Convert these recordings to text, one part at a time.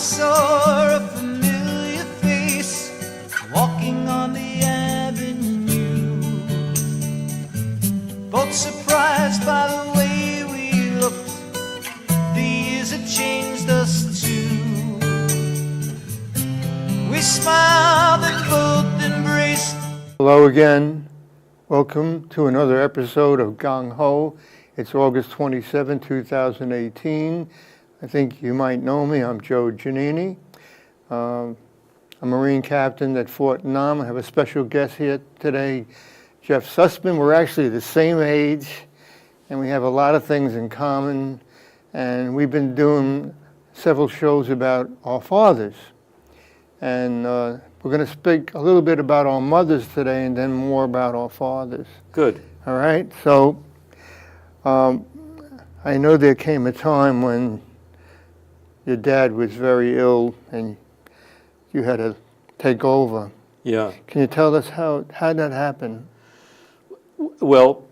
saw a familiar face walking on the avenue. Both surprised by the way we looked. The years had changed us too. We smiled and both embraced. Hello again. Welcome to another episode of Gung Ho. It's August 27, 2018. I think you might know me. I'm Joe Giannini. I'm a Marine captain at Fort Nam. I have a special guest here today, Jeff Sussman. We're actually the same age, and we have a lot of things in common. And we've been doing several shows about our fathers. And we're going to speak a little bit about our mothers today and then more about our fathers. Good. All right? So I know there came a time when your dad was very ill and you had to take over. Yeah. Can you tell us how that happened? Well,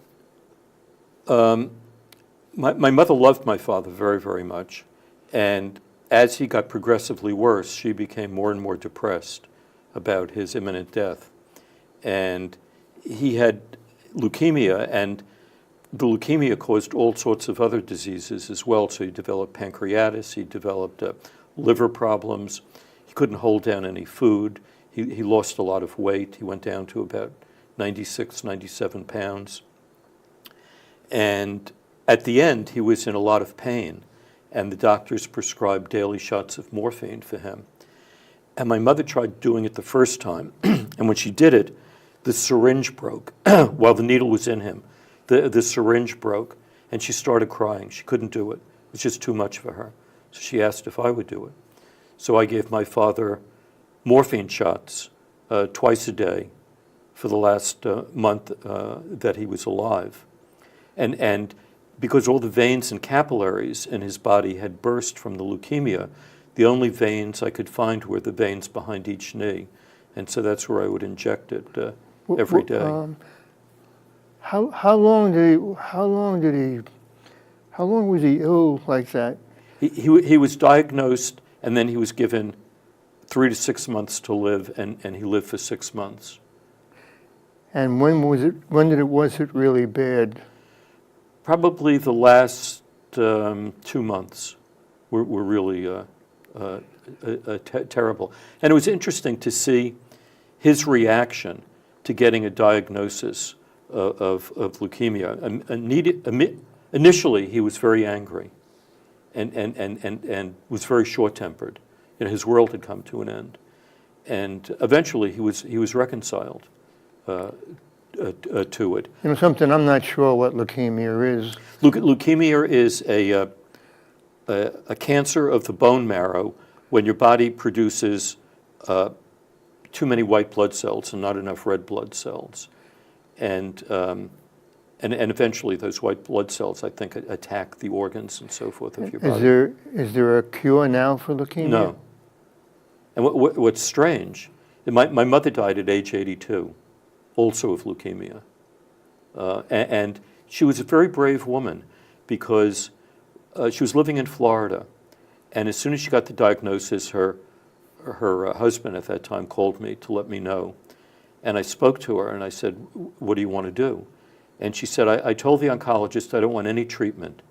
my mother loved my father very, very much. And as he got progressively worse, she became more and more depressed about his imminent death. And he had leukemia, and the leukemia caused all sorts of other diseases as well. So he developed pancreatitis, he developed liver problems, he couldn't hold down any food, he lost a lot of weight, he went down to about 96, 97 pounds. And at the end, he was in a lot of pain, and the doctors prescribed daily shots of morphine for him. And my mother tried doing it the first time, and when she did it, the syringe broke while the needle was in him. The syringe broke, and she started crying. She couldn't do it. It was just too much for her. So she asked if I would do it. So I gave my father morphine shots twice a day for the last month that he was alive. And because all the veins and capillaries in his body had burst from the leukemia, the only veins I could find were the veins behind each knee. And so that's where I would inject it every day. How long was he ill like that? He was diagnosed, and then he was given 3 to 6 months to live, and he lived for 6 months. And when was it really bad? Probably the last 2 months were really terrible. And it was interesting to see his reaction to getting a diagnosis of leukemia. Initially, he was very angry and was very short-tempered. You know, his world had come to an end. And eventually, he was reconciled to it. You know something, I'm not sure what leukemia is. Leukemia is a cancer of the bone marrow when your body produces too many white blood cells and not enough red blood cells. And eventually those white blood cells, I think, attack the organs and so forth of your body. Is there a cure now for leukemia? No. And what's strange, my mother died at age 82, also of leukemia. And she was a very brave woman because she was living in Florida. And as soon as she got the diagnosis, her husband at that time called me to let me know. And I spoke to her and I said, "What do you want to do?" And she said, I told the oncologist I don't want any treatment.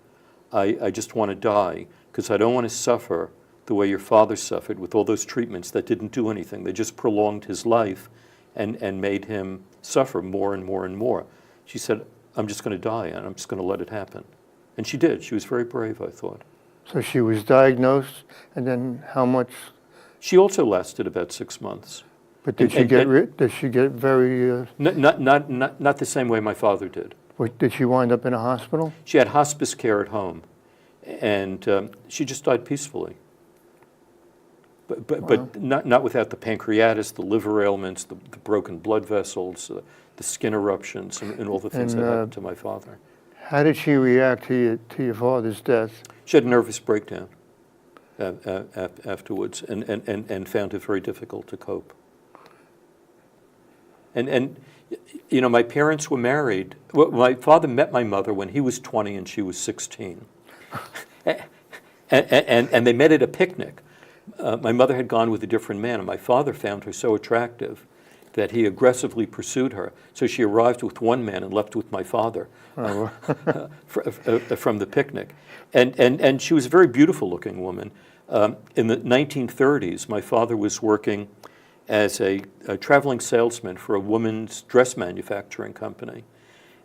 I just want to die because I don't want to suffer the way your father suffered with all those treatments that didn't do anything. They just prolonged his life and made him suffer more and more and more. She said, "I'm just going to die and I'm just going to let it happen." And she did. She was very brave, I thought. So she was diagnosed, and then how much? She also lasted about 6 months. But did she get very? Not the same way my father did. Did she wind up in a hospital? She had hospice care at home, and she just died peacefully. But not without the pancreatitis, the liver ailments, the broken blood vessels, the skin eruptions, and all the things that happened to my father. How did she react to your father's death? She had a nervous breakdown afterwards, and found it very difficult to cope. And you know, my parents were married. Well, my father met my mother when he was 20 and she was 16. And they met at a picnic. my mother had gone with a different man, and my father found her so attractive that he aggressively pursued her. So she arrived with one man and left with my father from the picnic. And she was a very beautiful-looking woman. In the 1930s, my father was working as a traveling salesman for a woman's dress manufacturing company.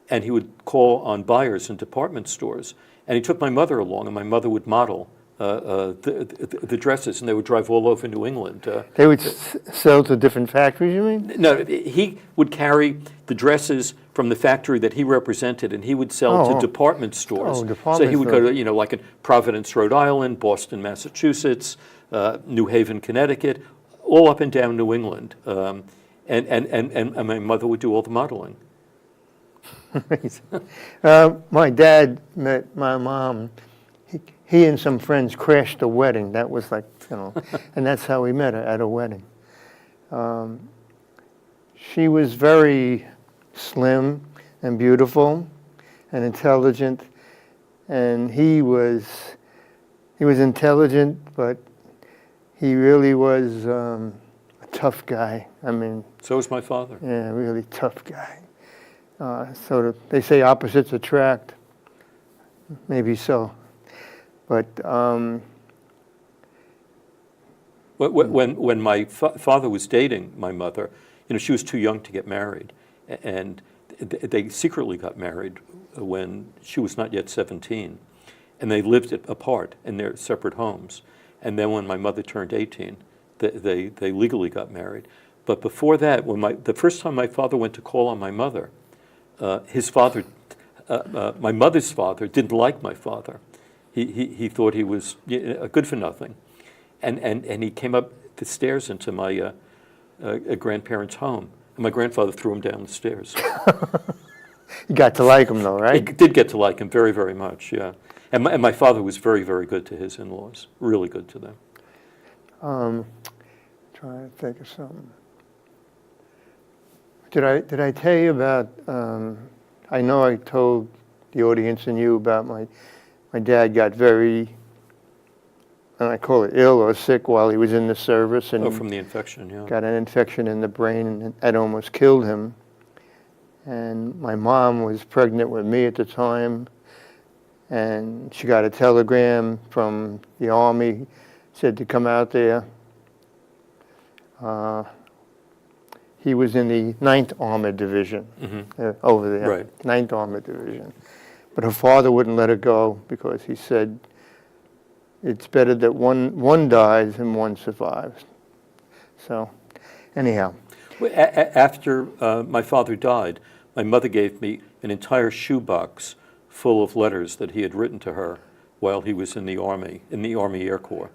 And he would call on buyers in department stores. And he took my mother along, and my mother would model the dresses, and they would drive all over New England. They would sell to different factories, you mean? No, he would carry the dresses from the factory that he represented, and he would sell to department stores. Oh, department so he would stores. go to, like in Providence, Rhode Island, Boston, Massachusetts, New Haven, Connecticut, all up and down New England. And my mother would do all the modeling. My dad met my mom. He and some friends crashed a wedding. That was like, and that's how we met her, at a wedding. She was very slim and beautiful and intelligent, and he was intelligent, but he really was a tough guy. I mean, So was my father. yeah, really tough guy. They say opposites attract. Maybe so. But when my father was dating my mother, she was too young to get married, and they secretly got married when she was not yet 17, and they lived apart in their separate homes. And then when my mother turned 18, they legally got married. But before that, the first time my father went to call on my mother, his father, my mother's father, didn't like my father. He thought he was good for nothing, and he came up the stairs into my grandparents' home, and my grandfather threw him down the stairs. you got to like him, though, I right? did get to like him very, very much, yeah. And my father was very, very good to his in-laws, really good to them. Trying to think of something. Did I tell you about? I know I told the audience and you about my dad got very, and I call it ill or sick while he was in the service, and From the infection, yeah. got an infection in the brain, and that almost killed him. And my mom was pregnant with me at the time, and she got a telegram from the Army, said to come out there. He was in the 9th Armored Division over there, Right. 9th Armored Division. But her father wouldn't let her go because he said, it's better that one dies than one survives. So, anyhow. After my father died, my mother gave me an entire shoebox full of letters that he had written to her while he was in the Army Air Corps.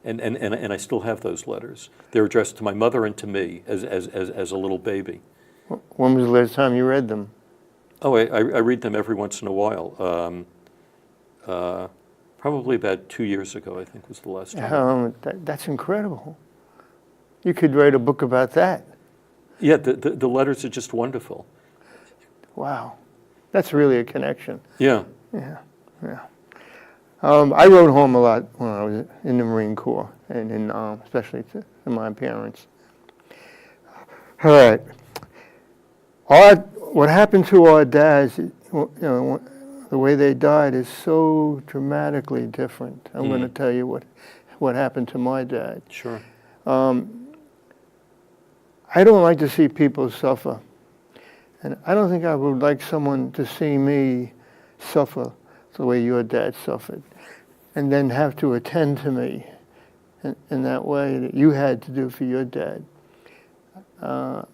And I still have those letters. They're addressed to my mother and to me as a little baby. When was the last time you read them? Oh, I read them every once in a while. Probably about 2 years ago, I think, was the last time. That's incredible. You could write a book about that. Yeah, the letters are just wonderful. Wow. That's really a connection. Yeah. Yeah. I wrote home a lot when I was in the Marine Corps, and especially to my parents. All right. What happened to our dads, the way they died is so dramatically different. I'm going to tell you what happened to my dad. Sure. I don't like to see people suffer. And I don't think I would like someone to see me suffer the way your dad suffered, and then have to attend to me in that way that you had to do for your dad. I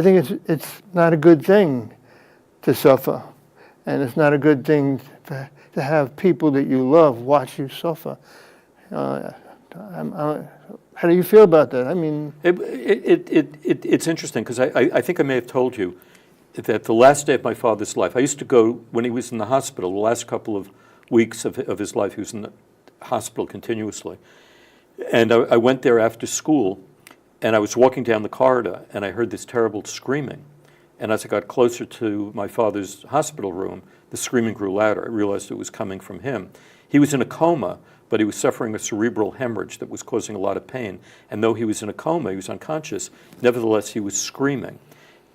think it's not a good thing to suffer, and it's not a good thing to have people that you love watch you suffer. How do you feel about that? I mean, it's interesting because I think I may have told you that the last day of my father's life, I used to go when he was in the hospital. The last couple of weeks of his life, he was in the hospital continuously, and I went there after school, and I was walking down the corridor, and I heard this terrible screaming, and as I got closer to my father's hospital room, the screaming grew louder. I realized it was coming from him. He was in a coma, but he was suffering a cerebral hemorrhage that was causing a lot of pain. And though he was in a coma, he was unconscious, nevertheless he was screaming.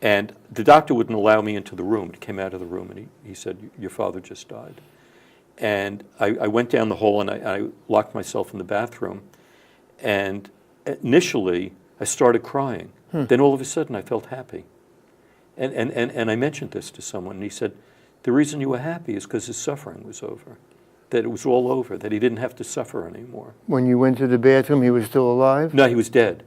And the doctor wouldn't allow me into the room. He came out of the room and he said, "Your father just died." And I went down the hall and I locked myself in the bathroom. And initially, I started crying. Then all of a sudden, I felt happy. And I mentioned this to someone, and he said, the reason you were happy is because his suffering was over, that it was all over, that he didn't have to suffer anymore. When you went to the bathroom, he was still alive? No, he was dead.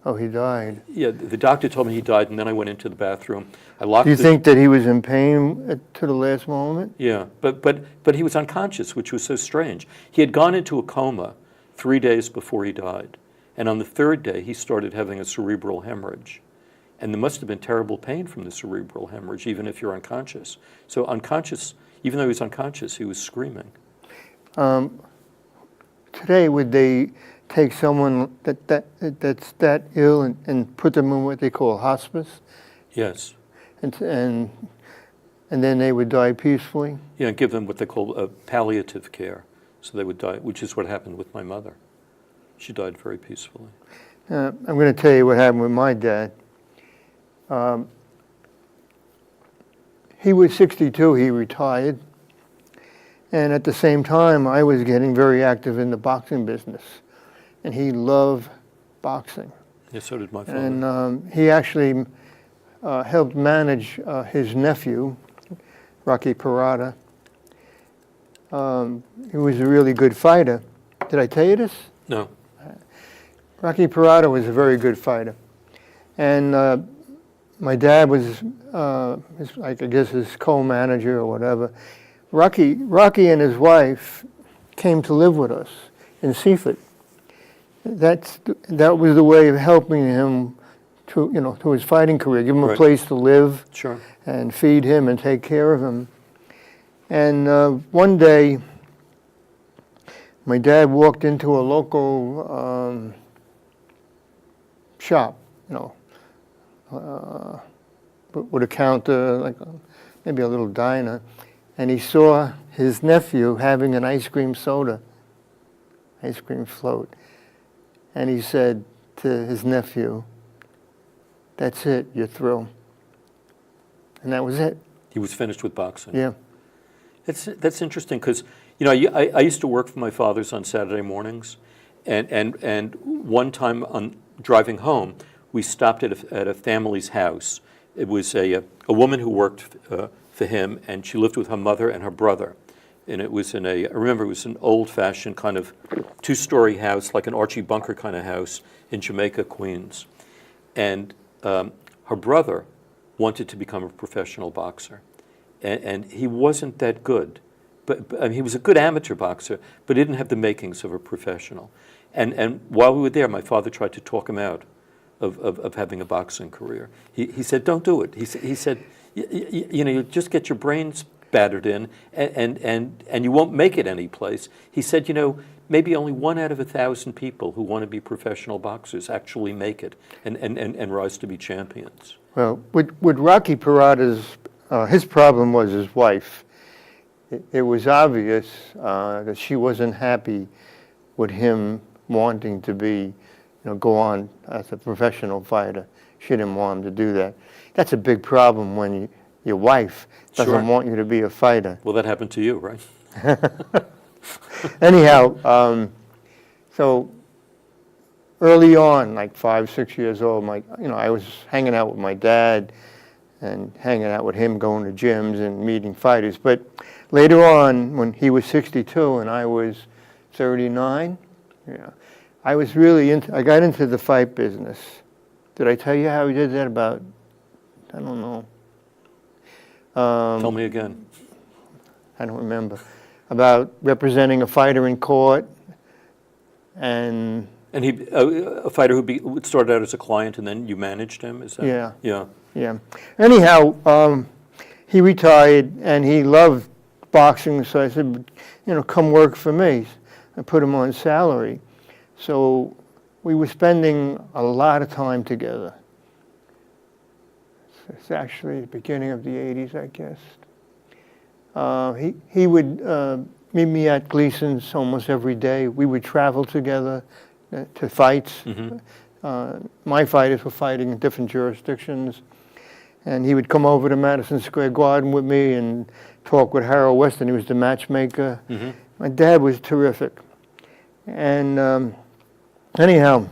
Oh, he died. Yeah, the doctor told me he died, and then I went into the bathroom. I locked. Do you think that he was in pain to the last moment? Yeah, but he was unconscious, which was so strange. He had gone into a coma 3 days before he died, and on the third day he started having a cerebral hemorrhage, and there must have been terrible pain from the cerebral hemorrhage, even if you're unconscious. So unconscious, even though he was unconscious, he was screaming. Today, would they take someone that's that ill and put them in what they call hospice, Yes. and then they would die peacefully? Yeah, and give them what they call palliative care, so they would die, which is what happened with my mother. She died very peacefully. I'm going to tell you what happened with my dad. He was 62, he retired, and at the same time I was getting very active in the boxing business, and he loved boxing. Yeah, so did my father. And he actually helped manage his nephew, Rocky Parada. He was a really good fighter. Did I tell you this? No. Rocky Parada was a very good fighter. And my dad was, I guess, his co-manager or whatever. Rocky and his wife came to live with us in Seaford. That was the way of helping him to his fighting career, give him a place to live, Sure. and feed him and take care of him. And one day, my dad walked into a local shop, with a counter, like maybe a little diner, and he saw his nephew having an ice cream soda, ice cream float. And he said to his nephew, "That's it, you're through." And that was it. He was finished with boxing. Yeah. That's interesting because, I used to work for my father's on Saturday mornings, and one time on driving home, we stopped at a family's house. It was a woman who worked for him, and she lived with her mother and her brother. And it was I remember it was an old-fashioned kind of two-story house, like an Archie Bunker kind of house in Jamaica, Queens. And her brother wanted to become a professional boxer. And he wasn't that good. But I mean, he was a good amateur boxer, but he didn't have the makings of a professional. And while we were there, my father tried to talk him out of having a boxing career. He said, "Don't do it." He said, you just get your brains battered in, and you won't make it any place. He said, maybe only 1 out of 1,000 people who want to be professional boxers actually make it and rise to be champions. Well, with Rocky Parada's, his problem was his wife. It was obvious that she wasn't happy with him wanting to be, go on as a professional fighter. She didn't want him to do that. That's a big problem when your wife doesn't want you to be a fighter. Well, that happened to you, right? Anyhow, so early on, like 5, 6 years old, I was hanging out with my dad and hanging out with him, going to gyms and meeting fighters. But later on, when he was 62 and I was 39, I was really I got into the fight business. Did I tell you how we did that about, I don't know. Tell me again. I don't remember. About representing a fighter in court, and he, a fighter who started out as a client and then you managed him, is that? Yeah. Anyhow, he retired and he loved boxing, so I said, come work for me. I put him on salary. So we were spending a lot of time together. It's actually the beginning of the 80s, I guess. He would, meet me at Gleason's almost every day. We would travel together to fights. My fighters were fighting in different jurisdictions. And he would come over to Madison Square Garden with me and talk with Harold Weston. He was the matchmaker. My dad was terrific. And anyhow,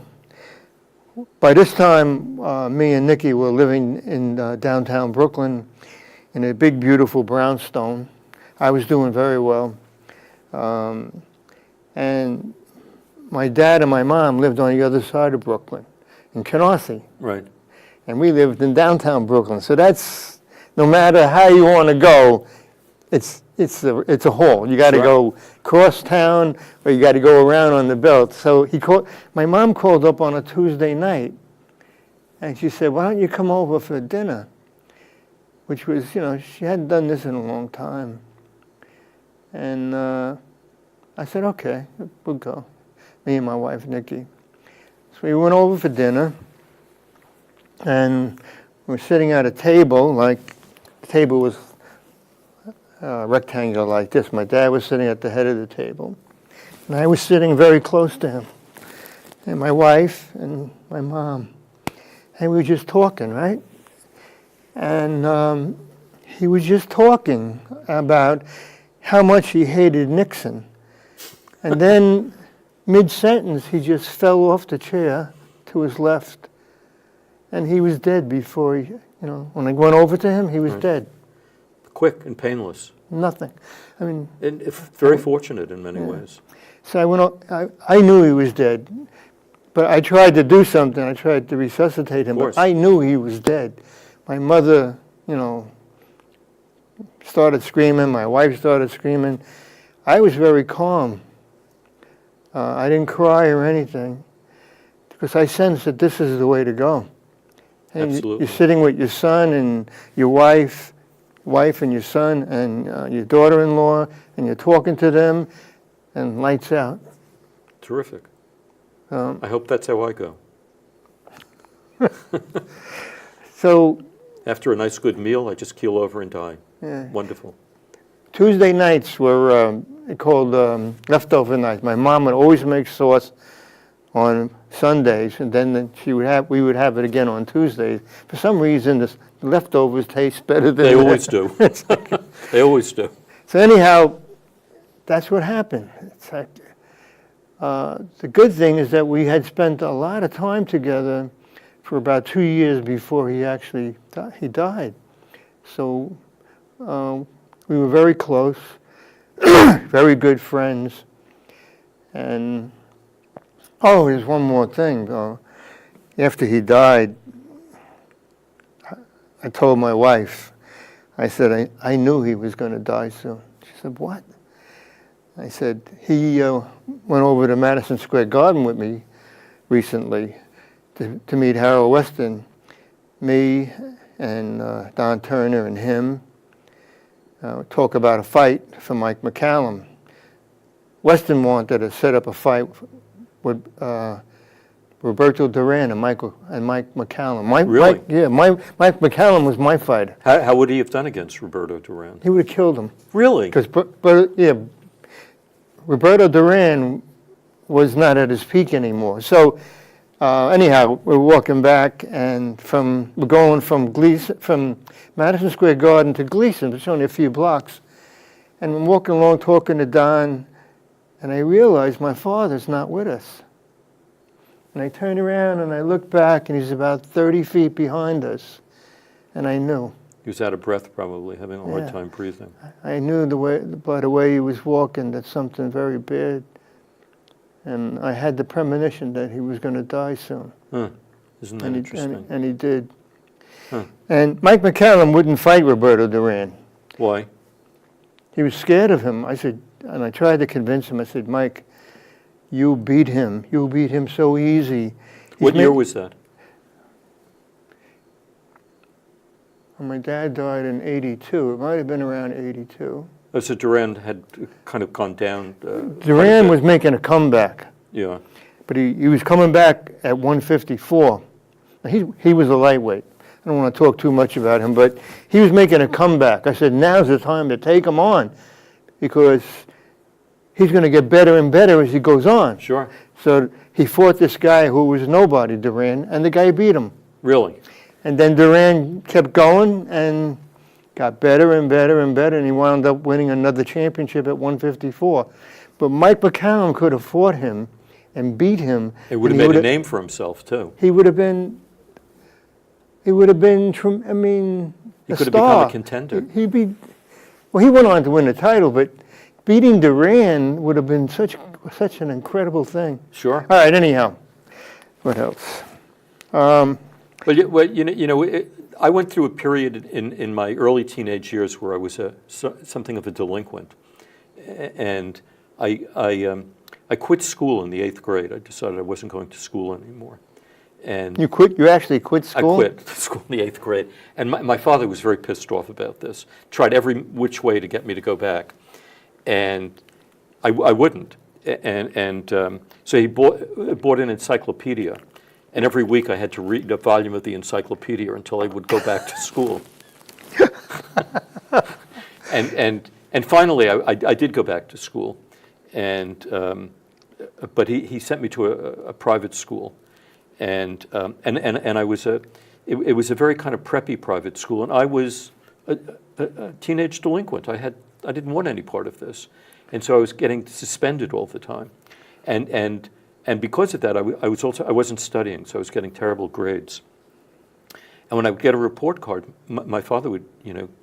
by this time, me and Nikki were living in downtown Brooklyn in a big, beautiful brownstone. I was doing very well. And my dad and my mom lived on the other side of Brooklyn, in Canarsie. Right. And we lived in downtown Brooklyn. So that's, no matter how you want to go, it's a haul. You got to go cross town, or you got to go around on the belt. So my mom called up on a Tuesday night, and she said, "Why don't you come over for dinner?" Which was, she hadn't done this in a long time. And I said, "Okay, we'll go." Me and my wife, Nikki. So we went over for dinner. And we're sitting at a table, the table was rectangular like this. My dad was sitting at the head of the table. And I was sitting very close to him. And my wife and my mom. And we were just talking, right? And he was just talking about how much he hated Nixon. And then, mid-sentence, he just fell off the chair to his left. And he was dead before when I went over to him, he was dead. Quick and painless. Nothing. I mean. And very fortunate in many ways. So I knew he was dead, but I tried to do something. I tried to resuscitate him, but I knew he was dead. My mother, started screaming. My wife started screaming. I was very calm. I didn't cry or anything because I sensed that this is the way to go. And Absolutely. You're sitting with your son and your wife and your son and your daughter-in-law, and you're talking to them, and lights out. Terrific. I hope that's how I go. So after a nice good meal, I just keel over and die. Yeah. Wonderful. Tuesday nights were called leftover nights. My mom would always make sauce on Sundays, and then we would have it again on Tuesdays. For some reason, the leftovers taste better than They always do. They always do. So anyhow, that's what happened. It's like, the good thing is that we had spent a lot of time together for about 2 years before he actually died. So we were very close, very good friends, and there's one more thing, though. After he died, I told my wife, I said, I knew he was going to die soon. She said, "What?" I said, he went over to Madison Square Garden with me recently to meet Harold Weston. Me and Don Turner and him talk about a fight for Mike McCallum. Weston wanted to set up a fight with Roberto Duran and Mike McCallum. Really? Mike McCallum was my fighter. How would he have done against Roberto Duran? He would have killed him. Really? Because, Roberto Duran was not at his peak anymore. So, anyhow, we're walking back, and we're going from Madison Square Garden to Gleason. It's only a few blocks, and I'm walking along talking to Don, and I realized my father's not with us. And I turned around and I looked back, and he's about 30 feet behind us, and I knew. He was out of breath, probably, having a hard time breathing. I knew by the way he was walking that something very bad, and I had the premonition that he was going to die soon. Huh. Isn't that interesting? And he did. Huh. And Mike McCallum wouldn't fight Roberto Duran. Why? He was scared of him. I said, and I tried to convince him. I said, "Mike, you beat him. You beat him so easy." What year was that? My dad died in 82. It might have been around 82. Oh, so Duran had kind of gone down. Duran was making a comeback. Yeah. But he was coming back at 154. Now, he was a lightweight. I don't want to talk too much about him, but he was making a comeback. I said, now's the time to take him on, because he's going to get better and better as he goes on. Sure. So he fought this guy who was nobody, Duran, and the guy beat him. Really? And then Duran kept going and got better and better and better, and he wound up winning another championship at 154. But Mike McCallum could have fought him and beat him. It would have made a name for himself, too. He would have been, I mean, He a could have star. become a contender. Well, he went on to win the title, but beating Duran would have been such an incredible thing. Sure. All right, anyhow, what else? I went through a period in my early teenage years where I was something of a delinquent, and I quit school in the 8th grade. I decided I wasn't going to school anymore. And You quit? You actually quit school? I quit school in the 8th grade. And my father was very pissed off about this, tried every which way to get me to go back. And I wouldn't. So he bought an encyclopedia. And every week I had to read a volume of the encyclopedia until I would go back to school. And finally, I did go back to school. But he sent me to a private school. And I was it was a very kind of preppy private school, and I was a teenage delinquent. I didn't want any part of this, and so I was getting suspended all the time, and because of that, I wasn't studying, so I was getting terrible grades. And when I would get a report card, my father would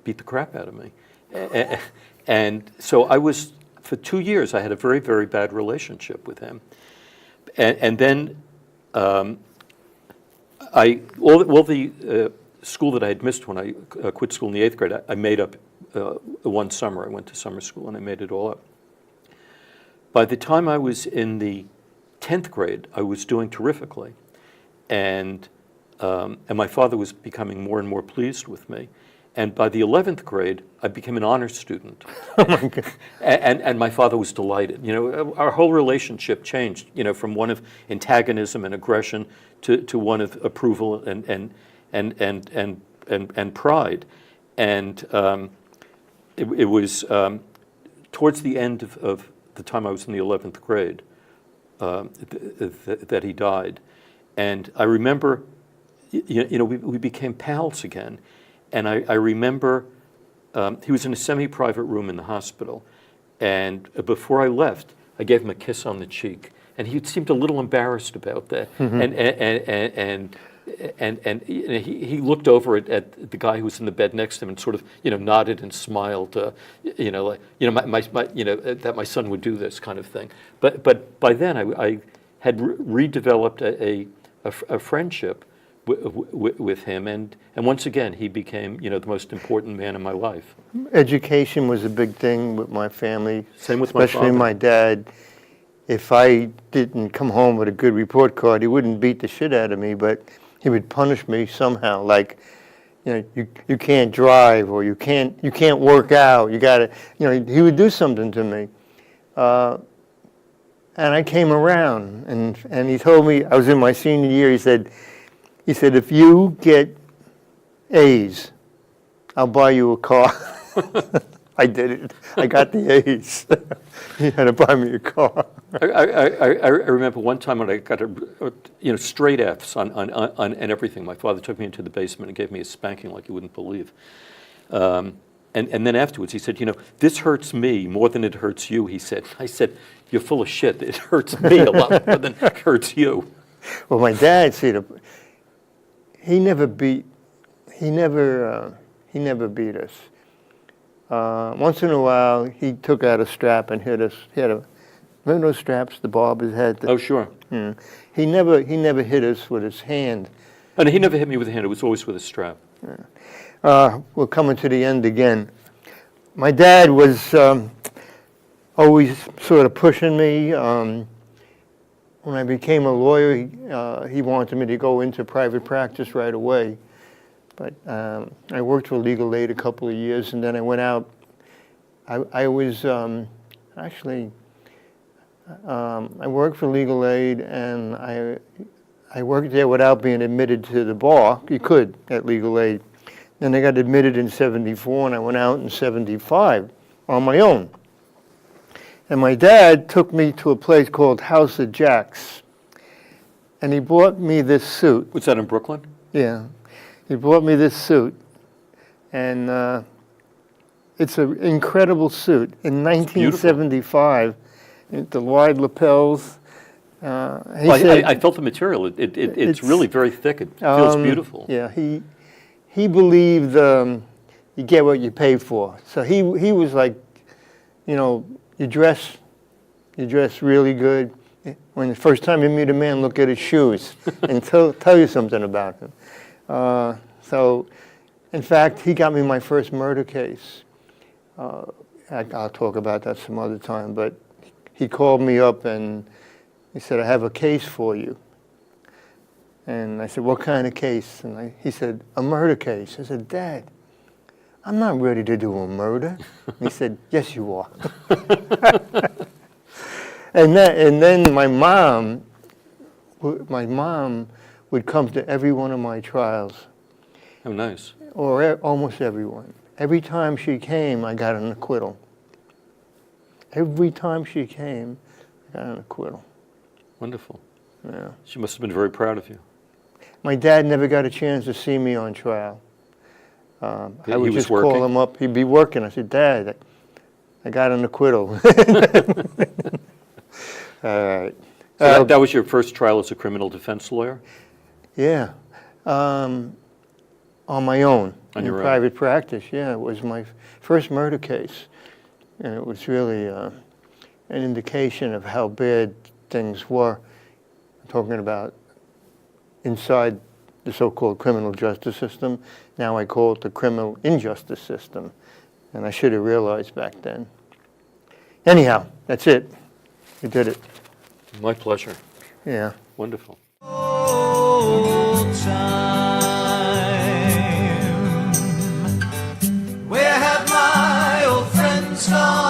beat the crap out of me, and so I was for 2 years I had a very, very bad relationship with him, and then. All the school that I had missed when I quit school in the 8th grade, I made up one summer. I went to summer school and I made it all up. By the time I was in the 10th grade, I was doing terrifically, and my father was becoming more and more pleased with me. And by the 11th grade, I became an honor student. Oh my God. And my father was delighted. Our whole relationship changed, from one of antagonism and aggression to one of approval and pride. And it was towards the end of the time I was in the 11th grade that he died. And I remember, we became pals again. And I remember he was in a semi-private room in the hospital, and before I left, I gave him a kiss on the cheek, and he seemed a little embarrassed about that. And he looked over at the guy who was in the bed next to him and sort of nodded and smiled, that my son would do this kind of thing. But by then I had redeveloped a friendship with him, and once again he became the most important man in my life. Education was a big thing with my family. Same with my especially father. my dad. If I didn't come home with a good report card, he wouldn't beat the shit out of me, but he would punish me somehow, like you can't drive, or you can't work out, you gotta, he would do something to me. And I came around, and he told me, I was in my senior year, he said, if you get A's, I'll buy you a car. I did it. I got the A's. He had to buy me a car. I remember one time when I got straight F's on everything. My father took me into the basement and gave me a spanking like you wouldn't believe. And then afterwards he said, this hurts me more than it hurts you, he said. I said, you're full of shit. It hurts me a lot more than it hurts you. Well, my dad, he never beat us. Once in a while, he took out a strap and hit us. He had remember those straps the barbers had? Oh, sure. He never hit us with his hand. And he never hit me with a hand. It was always with a strap. We're coming to the end again. My dad was always sort of pushing me. When I became a lawyer, he wanted me to go into private practice right away. But I worked for legal aid a couple of years, and then I went out. I was actually, I worked for legal aid, and I worked there without being admitted to the bar. You could at legal aid. Then I got admitted in '74, and I went out in '75 on my own. And my dad took me to a place called House of Jacks. And he bought me this suit. Was that in Brooklyn? Yeah. He bought me this suit. And it's an incredible suit. In 1975, the wide lapels. I felt the material. It's really very thick. It feels beautiful. Yeah, he believed you get what you pay for. So he was like, you know, you dress really good. When the first time you meet a man, look at his shoes and tell you something about him. So, in fact, he got me my first murder case. I'll talk about that some other time. But he called me up and he said, "I have a case for you." And I said, "What kind of case?" And he said, "A murder case." I said, "Dad, I'm not ready to do a murder." And he said, "Yes, you are." And then my mom would come to every one of my trials. Oh, nice. Or almost everyone. Every time she came, I got an acquittal. Every time she came, I got an acquittal. Wonderful. Yeah. She must have been very proud of you. My dad never got a chance to see me on trial. I would just call him up. He'd be working. I said, "Dad, I got an acquittal." All right. So that was your first trial as a criminal defense lawyer? Yeah. On my own. On your own. Private practice, yeah. It was my first murder case. And it was really an indication of how bad things were. I'm talking about inside the so-called criminal justice system. Now I call it the criminal injustice system. And I should have realized back then. Anyhow, that's it. We did it. My pleasure. Yeah. Wonderful. Old time. Where have my old friends gone?